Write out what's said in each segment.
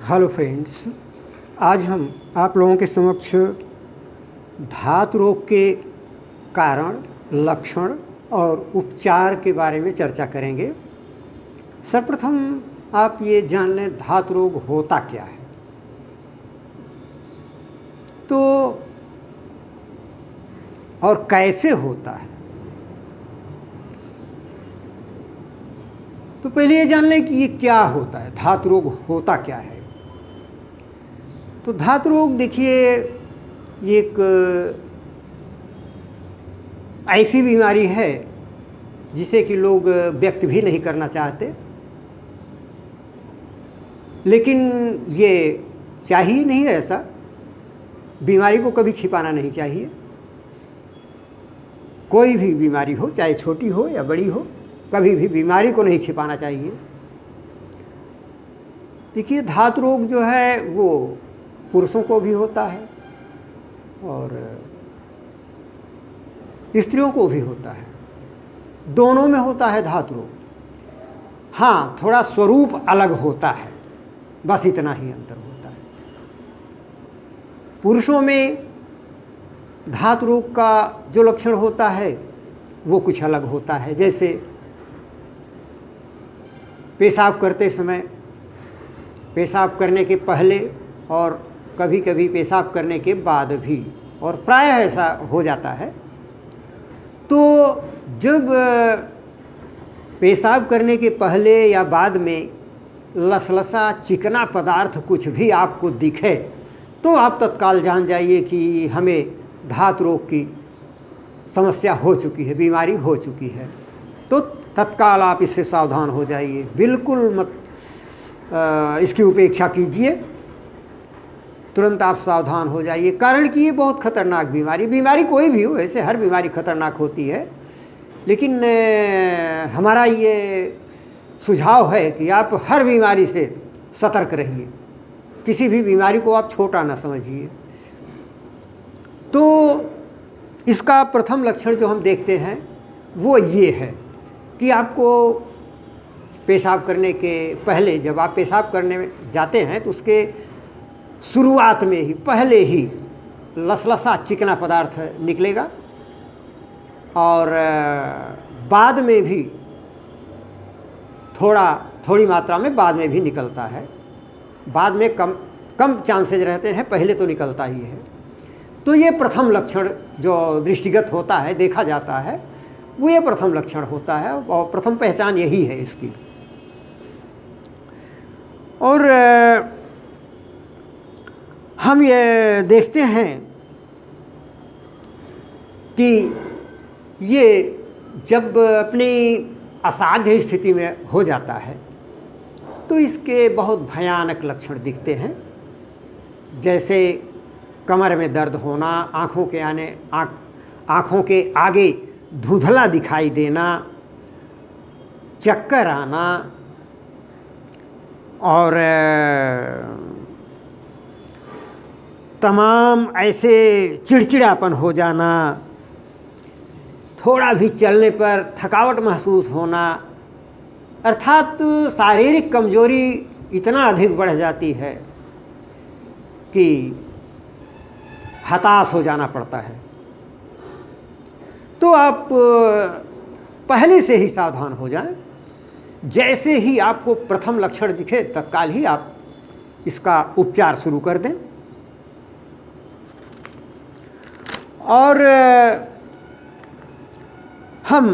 Hello friends, आज हम आप लोगों के समक्ष धातु रोग के कारण, लक्षण और उपचार के बारे में चर्चा करेंगे। सर्वप्रथम आप ये जान लें धातु रोग होता क्या है। तो और कैसे होता है, तो पहले ये जान लें कि ये क्या होता है, धातु रोग होता क्या है। तो धातु रोग देखिए एक ऐसी बीमारी है जिसे कि लोग व्यक्त भी नहीं करना चाहते, लेकिन ये चाहिए नहीं है ऐसा। बीमारी को कभी छिपाना नहीं चाहिए। कोई भी बीमारी हो, चाहे छोटी हो या बड़ी हो, कभी भी बीमारी को नहीं छिपाना चाहिए। देखिए धातु रोग जो है वो पुरुषों को भी होता है और स्त्रियों को भी होता है, दोनों में होता है धातु रोग। हाँ, थोड़ा स्वरूप अलग होता है, बस इतना ही अंतर होता है। पुरुषों में धातु रोग का जो लक्षण होता है वो कुछ अलग होता है। जैसे पेशाब करते समय, पेशाब करने के पहले और कभी कभी पेशाब करने के बाद भी, और प्रायः ऐसा हो जाता है। तो जब पेशाब करने के पहले या बाद में लसलसा चिकना पदार्थ कुछ भी आपको दिखे तो आप तत्काल जान जाइए कि हमें धातु रोग की समस्या हो चुकी है, बीमारी हो चुकी है। तो तत्काल आप इससे सावधान हो जाइए, बिल्कुल मत इसकी उपेक्षा कीजिए, तुरंत आप सावधान हो जाइए। कारण कि ये बहुत खतरनाक बीमारी कोई भी हो, ऐसे हर बीमारी खतरनाक होती है, लेकिन हमारा ये सुझाव है कि आप हर बीमारी से सतर्क रहिए, किसी भी बीमारी को आप छोटा ना समझिए। तो इसका प्रथम लक्षण जो हम देखते हैं वो ये है कि आपको पेशाब करने के पहले, जब आप पेशाब करने में जाते हैं तो उसके शुरुआत में ही, पहले ही लसलसा चिकना पदार्थ निकलेगा और बाद में भी थोड़ी मात्रा में बाद में भी निकलता है। बाद में कम चांसेज रहते हैं, पहले तो निकलता ही है। तो ये प्रथम लक्षण जो दृष्टिगत होता है, देखा जाता है, वो ये प्रथम लक्षण होता है और प्रथम पहचान यही है इसकी। और हम ये देखते हैं कि ये जब अपनी असाध्य स्थिति में हो जाता है तो इसके बहुत भयानक लक्षण दिखते हैं। जैसे कमर में दर्द होना, आँखों के आगे धुंधला दिखाई देना, चक्कर आना और तमाम ऐसे चिड़चिड़ापन हो जाना, थोड़ा भी चलने पर थकावट महसूस होना, अर्थात शारीरिक कमजोरी इतना अधिक बढ़ जाती है कि हताश हो जाना पड़ता है। तो आप पहले से ही सावधान हो जाएं। जैसे ही आपको प्रथम लक्षण दिखे तत्काल ही आप इसका उपचार शुरू कर दें। और हम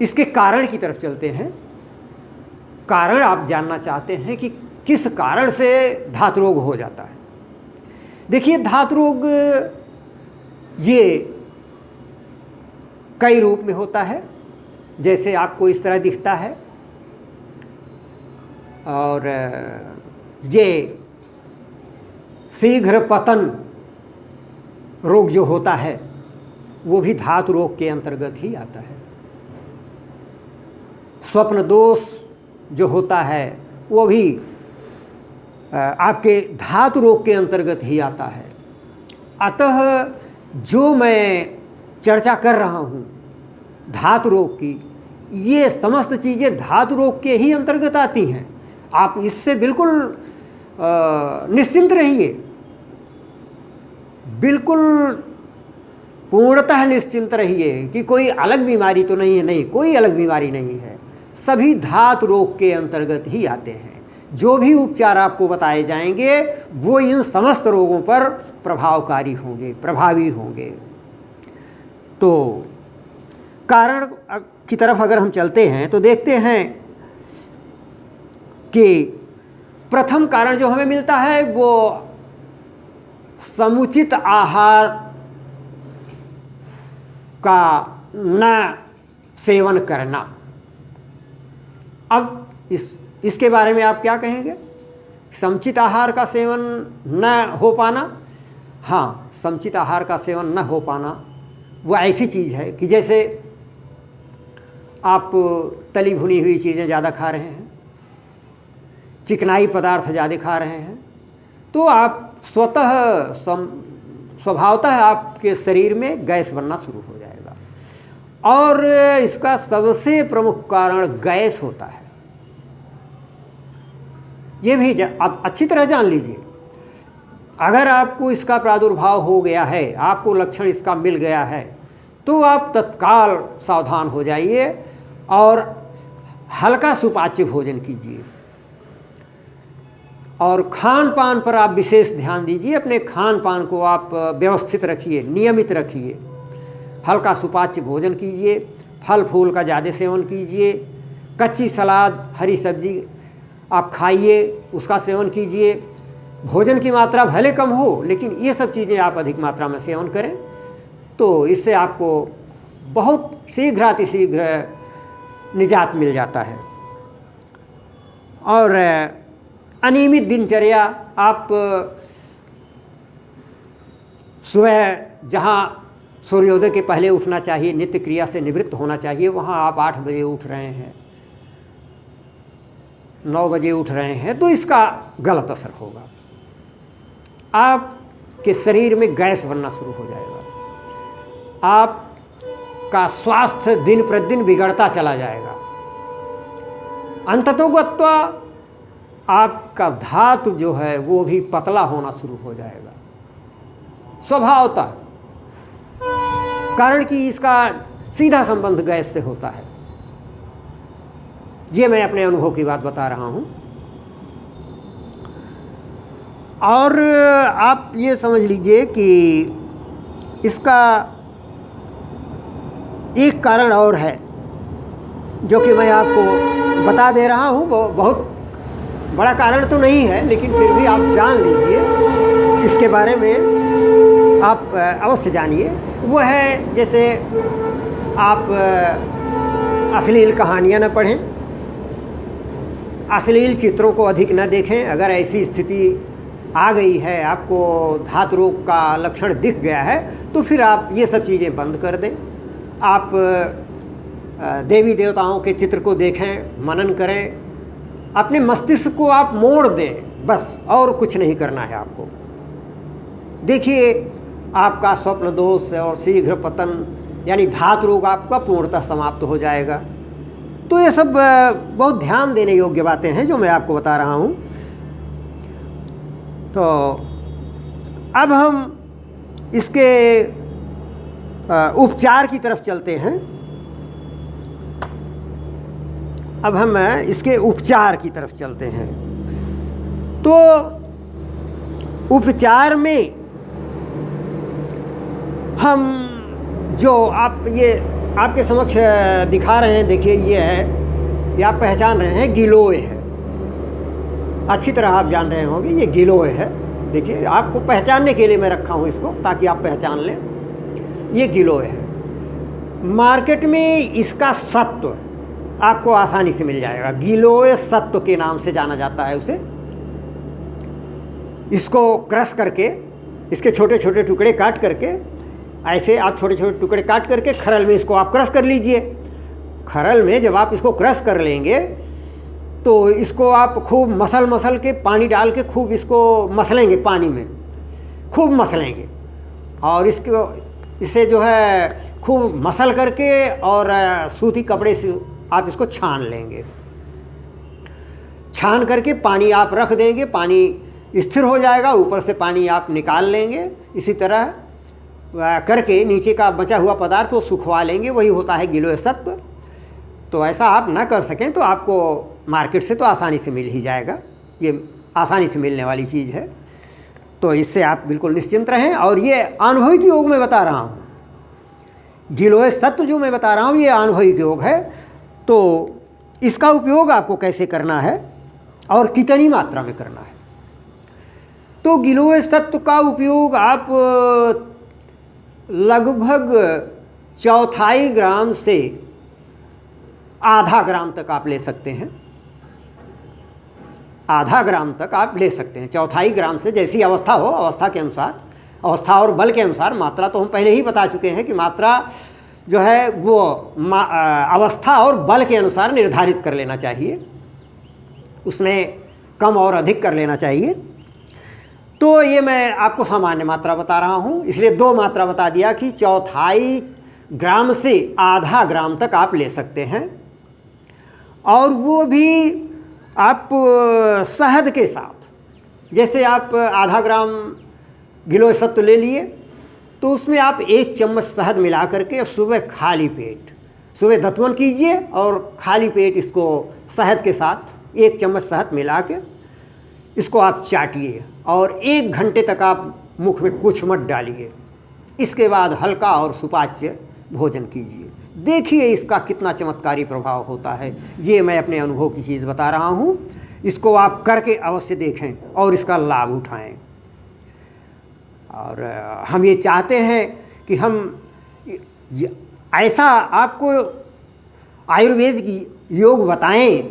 इसके कारण की तरफ चलते हैं। कारण आप जानना चाहते हैं कि किस कारण से धातु रोग हो जाता है। देखिए धातु रोग ये कई रूप में होता है। जैसे आपको इस तरह दिखता है, और ये शीघ्र पतन रोग जो होता है वो भी धातु रोग के अंतर्गत ही आता है। स्वप्न दोष जो होता है वो भी आपके धातु रोग के अंतर्गत ही आता है। अतः जो मैं चर्चा कर रहा हूँ धातु रोग की, ये समस्त चीज़ें धातु रोग के ही अंतर्गत आती हैं। आप इससे बिल्कुल निश्चिंत रहिए, बिल्कुल पूर्णतः निश्चिंत रहिए कि कोई अलग बीमारी तो नहीं है। नहीं, कोई अलग बीमारी नहीं है, सभी धातु रोग के अंतर्गत ही आते हैं। जो भी उपचार आपको बताए जाएंगे वो इन समस्त रोगों पर प्रभावकारी होंगे, प्रभावी होंगे। तो कारण की तरफ अगर हम चलते हैं तो देखते हैं कि प्रथम कारण जो हमें मिलता है वो समुचित आहार का न सेवन करना। अब इसके बारे में आप क्या कहेंगे? समुचित आहार का सेवन न हो पाना, हाँ, समुचित आहार का सेवन न हो पाना वो ऐसी चीज़ है कि जैसे आप तली भुनी हुई चीज़ें ज़्यादा खा रहे हैं, चिकनाई पदार्थ ज़्यादा खा रहे हैं, तो आप स्वभावतः आपके शरीर में गैस बनना शुरू हो जाएगा। और इसका सबसे प्रमुख कारण गैस होता है। ये भी आप अच्छी तरह जान लीजिए। अगर आपको इसका प्रादुर्भाव हो गया है, आपको लक्षण इसका मिल गया है, तो आप तत्काल सावधान हो जाइए और हल्का सुपाच्य भोजन कीजिए और खान पान पर आप विशेष ध्यान दीजिए। अपने खान पान को आप व्यवस्थित रखिए, नियमित रखिए, हल्का सुपाच्य भोजन कीजिए, फल फूल का ज़्यादा सेवन कीजिए, कच्ची सलाद, हरी सब्जी आप खाइए, उसका सेवन कीजिए। भोजन की मात्रा भले कम हो, लेकिन ये सब चीज़ें आप अधिक मात्रा में सेवन करें, तो इससे आपको बहुत शीघ्रातिशीघ्र निजात मिल जाता है। और अनियमित दिनचर्या, आप सुबह जहाँ सूर्योदय के पहले उठना चाहिए, नित्य क्रिया से निवृत्त होना चाहिए, वहाँ आप 8 बजे उठ रहे हैं, 9 बजे उठ रहे हैं, तो इसका गलत असर होगा। आपके शरीर में गैस बनना शुरू हो जाएगा, आपका स्वास्थ्य दिन प्रतिदिन बिगड़ता चला जाएगा। अंततोगत्वा आपका धातु जो है वो भी पतला होना शुरू हो जाएगा स्वभावतः, कारण कि इसका सीधा संबंध गैस से होता है। ये मैं अपने अनुभव की बात बता रहा हूँ। और आप ये समझ लीजिए कि इसका एक कारण और है जो कि मैं आपको बता दे रहा हूँ। वो बहुत बड़ा कारण तो नहीं है, लेकिन फिर भी आप जान लीजिए, इसके बारे में आप अवश्य जानिए। वो है जैसे आप अश्लील कहानियाँ न पढ़ें, अश्लील चित्रों को अधिक न देखें। अगर ऐसी स्थिति आ गई है, आपको धातु रोग का लक्षण दिख गया है, तो फिर आप ये सब चीज़ें बंद कर दें। आप देवी देवताओं के चित्र को देखें, मनन करें, अपने मस्तिष्क को आप मोड़ दें, बस, और कुछ नहीं करना है आपको। देखिए, आपका स्वप्न दोष और शीघ्र पतन यानी धातु रोग आपका पूर्णतः समाप्त हो जाएगा। तो ये सब बहुत ध्यान देने योग्य बातें हैं जो मैं आपको बता रहा हूँ। तो अब हम इसके उपचार की तरफ चलते हैं। अब हम इसके उपचार की तरफ चलते हैं। तो उपचार में हम जो आप ये आपके समक्ष दिखा रहे हैं, देखिए ये है, ये आप पहचान रहे हैं, गिलोय है। अच्छी तरह आप जान रहे होंगे ये गिलोय है। देखिए, आपको पहचानने के लिए मैं रखा हूँ इसको, ताकि आप पहचान लें। ये गिलोय है। मार्केट में इसका सत्व आपको आसानी से मिल जाएगा। गिलोय सत्व के नाम से जाना जाता है उसे। इसको क्रश करके, इसके छोटे छोटे टुकड़े काट करके, ऐसे आप छोटे छोटे टुकड़े काट करके खरल में इसको आप क्रश कर लीजिए। खरल में जब आप इसको क्रश कर लेंगे तो इसको आप खूब मसल के, पानी डाल के खूब इसको मसलेंगे, पानी में खूब मसलेंगे। और इसे जो है खूब मसल करके और सूती कपड़े से आप इसको छान लेंगे। छान करके पानी आप रख देंगे, पानी स्थिर हो जाएगा, ऊपर से पानी आप निकाल लेंगे। इसी तरह करके नीचे का बचा हुआ पदार्थ वो सुखवा लेंगे, वही होता है गिलोय सत्व। तो ऐसा आप ना कर सकें तो आपको मार्केट से तो आसानी से मिल ही जाएगा, ये आसानी से मिलने वाली चीज़ है। तो इससे आप बिल्कुल निश्चिंत रहें। और ये अनुभविक योग मैं बता रहा हूँ, गिलोय सत्व जो मैं बता रहा हूँ ये अनुभविक योग है। तो इसका उपयोग आपको कैसे करना है और कितनी मात्रा में करना है। तो गिलोय सत्व का उपयोग आप लगभग 1/4 ग्राम से आधा ग्राम तक आप ले सकते हैं। आधा ग्राम तक आप ले सकते हैं, 1/4 ग्राम से, जैसी अवस्था हो, अवस्था के अनुसार, अवस्था और बल के अनुसार। मात्रा तो हम पहले ही बता चुके हैं कि मात्रा जो है वो अवस्था और बल के अनुसार निर्धारित कर लेना चाहिए, उसमें कम और अधिक कर लेना चाहिए। तो ये मैं आपको सामान्य मात्रा बता रहा हूँ, इसलिए 2 मात्रा बता दिया कि 1/4 ग्राम से आधा ग्राम तक आप ले सकते हैं। और वो भी आप शहद के साथ, जैसे आप आधा ग्राम गिलोय सत्व ले लिए तो उसमें आप 1 चम्मच शहद मिला करके सुबह खाली पेट, सुबह दत्वन कीजिए और खाली पेट इसको शहद के साथ 1 चम्मच शहद मिला के इसको आप चाटिए और 1 घंटे तक आप मुख में कुछ मत डालिए। इसके बाद हल्का और सुपाच्य भोजन कीजिए। देखिए इसका कितना चमत्कारी प्रभाव होता है। ये मैं अपने अनुभव की चीज़ बता रहा हूँ, इसको आप करके अवश्य देखें और इसका लाभ उठाएं। और हम ये चाहते हैं कि हम ऐसा आपको आयुर्वेद की योग बताएं,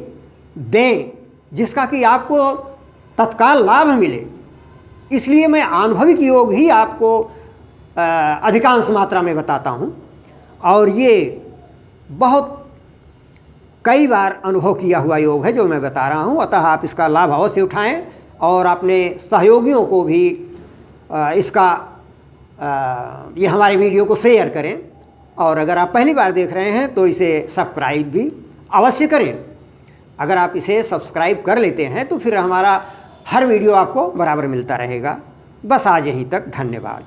दें, जिसका कि आपको तत्काल लाभ मिले। इसलिए मैं अनुभविक योग ही आपको अधिकांश मात्रा में बताता हूँ और ये बहुत कई बार अनुभव किया हुआ योग है जो मैं बता रहा हूँ। अतः आप इसका लाभ अवश्य उठाएं और अपने सहयोगियों को भी इसका ये हमारे वीडियो को शेयर करें। और अगर आप पहली बार देख रहे हैं तो इसे सब्सक्राइब भी अवश्य करें। अगर आप इसे सब्सक्राइब कर लेते हैं तो फिर हमारा हर वीडियो आपको बराबर मिलता रहेगा। बस आज यहीं तक, धन्यवाद।